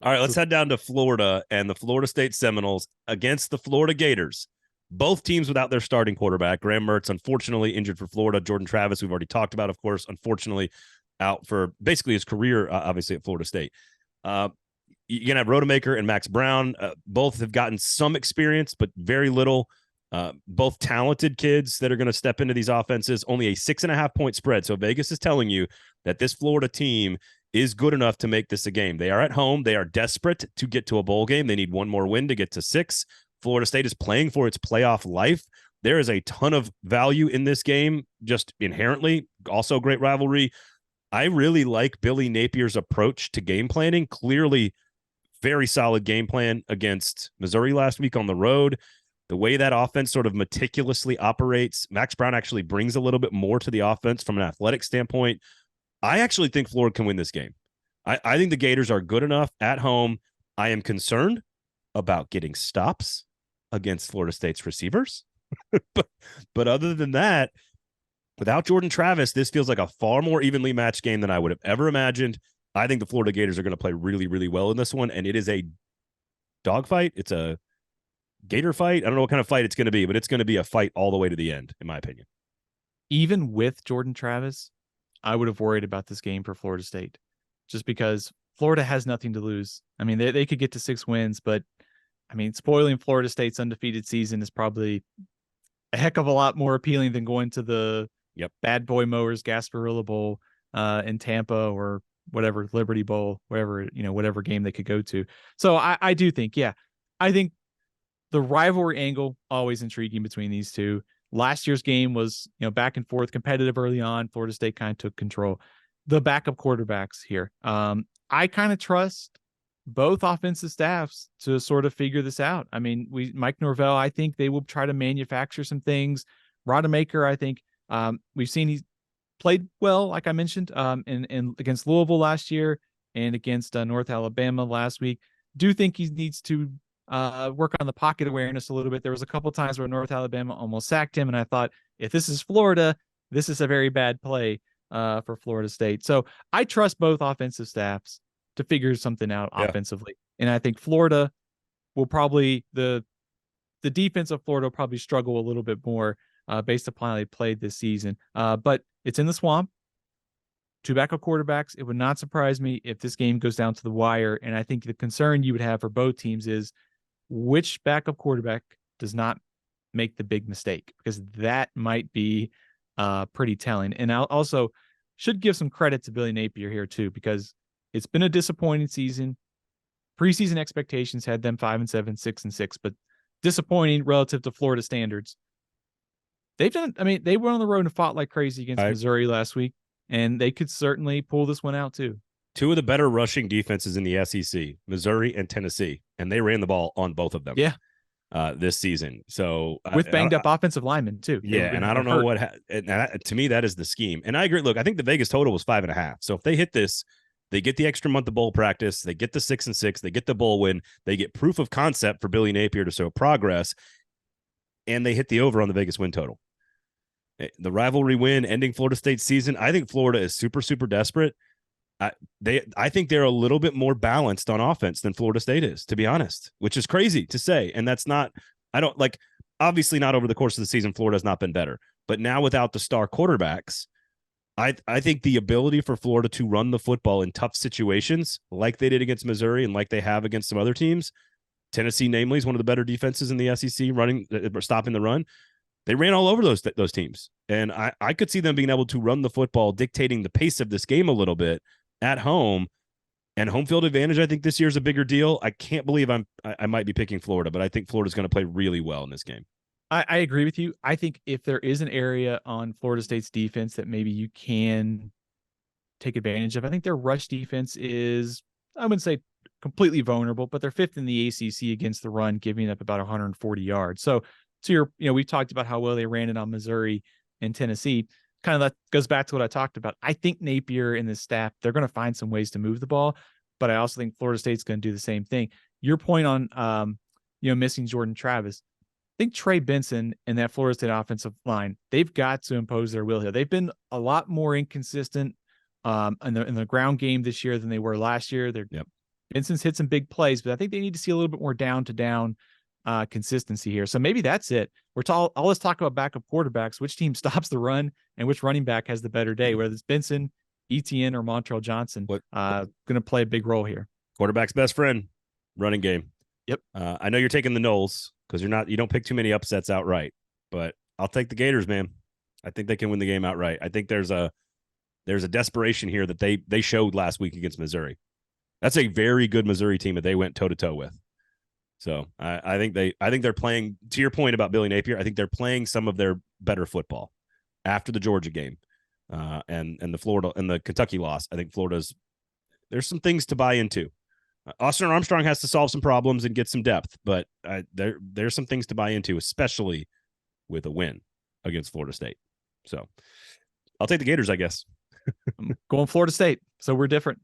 All right, let's So head down to Florida and the Florida State Seminoles against the Florida Gators. Both teams without their starting quarterback. Graham Mertz, unfortunately, injured for Florida. Jordan Travis, we've already talked about, of course, unfortunately, out for basically his career, obviously, at Florida State. You're going to have Rodemaker and Max Brown. Both have gotten some experience, but very little. Both talented kids that are going to step into these offenses. Only a 6.5-point spread. So Vegas is telling you that this Florida team is good enough to make this a game. They are at home. They are desperate to get to a bowl game. They need one more win to get to 6. Florida State is playing for its playoff life. There is a ton of value in this game, just inherently. Also, great rivalry. I really like Billy Napier's approach to game planning. Clearly, very solid game plan against Missouri last week on the road. The way that offense sort of meticulously operates, Max Brown actually brings a little bit more to the offense from an athletic standpoint. I actually think Florida can win this game. I think the Gators are good enough at home. I am concerned about getting stops against Florida State's receivers. but other than that, without Jordan Travis, this feels like a far more evenly matched game than I would have ever imagined. I think the Florida Gators are going to play really, really well in this one, and it is a dogfight. It's a Gator fight. I don't know what kind of fight it's going to be, but it's going to be a fight all the way to the end, in my opinion. even with Jordan Travis, I would have worried about this game for Florida State, just because Florida has nothing to lose. I mean, they could get to 6 wins, but I mean, spoiling Florida State's undefeated season is probably a heck of a lot more appealing than going to the Bad Boy Mowers Gasparilla Bowl in Tampa or whatever, Liberty Bowl, whatever game they could go to. So I do think, I think the rivalry angle always intriguing between these two. Last year's game was, back and forth, competitive early on. Florida State kind of took control. The backup quarterbacks here. I kind of trust both offensive staffs to sort of figure this out. I mean, Mike Norvell, I think they will try to manufacture some things. Rodemaker, I think we've seen he's played well, like I mentioned, in against Louisville last year and against North Alabama last week. Do think he needs to work on the pocket awareness a little bit. There was a couple times where North Alabama almost sacked him, and I thought, if this is Florida, this is a very bad play for Florida State. So I trust both offensive staffs to figure something out offensively. And I think Florida will probably, the defense of Florida will probably struggle a little bit more based upon how they played this season. But it's in the swamp. 2 backup quarterbacks. It would not surprise me if this game goes down to the wire. And I think the concern you would have for both teams is which backup quarterback does not make the big mistake, because that might be pretty telling. And I also should give some credit to Billy Napier here too, because it's been a disappointing season. Preseason expectations had them 5-7, 6-6, but disappointing relative to Florida standards. They went on the road and fought like crazy against Missouri last week, and they could certainly pull this one out too. 2 of the better rushing defenses in the SEC, Missouri and Tennessee, and they ran the ball on both of them. This season. So with banged up offensive linemen too. And I don't know to me, that is the scheme. And I agree. Look, I think the Vegas total was 5.5. So if they hit this, they get the extra month of bowl practice, they get the 6-6, they get the bowl win, they get proof of concept for Billy Napier to show progress, and they hit the over on the Vegas win total. The rivalry win ending Florida State's season. I think Florida is super, super desperate. I think they're a little bit more balanced on offense than Florida State is, to be honest, which is crazy to say. And that's not, obviously not over the course of the season, Florida has not been better, but now without the star quarterbacks, I think the ability for Florida to run the football in tough situations like they did against Missouri and like they have against some other teams, Tennessee namely is one of the better defenses in the SEC stopping the run. They ran all over those teams. And I could see them being able to run the football, dictating the pace of this game a little bit at home. And home field advantage, I think this year is a bigger deal. I can't believe I might be picking Florida, but I think Florida's going to play really well in this game. I agree with you. I think if there is an area on Florida State's defense that maybe you can take advantage of, I think their rush defense is, I wouldn't say completely vulnerable, but they're 5th in the ACC against the run, giving up about 140 yards. So we've talked about how well they ran it on Missouri and Tennessee. Kind of that goes back to what I talked about. I think Napier and his staff, they're going to find some ways to move the ball, but I also think Florida State's going to do the same thing. Your point on, missing Jordan Travis, I think Trey Benson and that Florida State offensive line, they've got to impose their will here. They've been a lot more inconsistent in the ground game this year than they were last year. They're Benson's hit some big plays, but I think they need to see a little bit more down to down consistency here. So maybe that's it. Let's talk about backup quarterbacks. Which team stops the run and which running back has the better day, whether it's Benson, Etienne, or Montrell Johnson. Going to play a big role here. Quarterback's best friend, running game. Yep. I know you're taking the Noles because you don't pick too many upsets outright, but I'll take the Gators, man. I think they can win the game outright. I think there's a desperation here that they showed last week against Missouri. That's a very good Missouri team that they went toe to toe with. So I think they're playing, to your point about Billy Napier, I think they're playing some of their better football after the Georgia game and the Florida and the Kentucky loss. I think there's some things to buy into. Austin Armstrong has to solve some problems and get some depth, but there's some things to buy into, especially with a win against Florida State. So I'll take the Gators, I guess. I'm going Florida State. So we're different.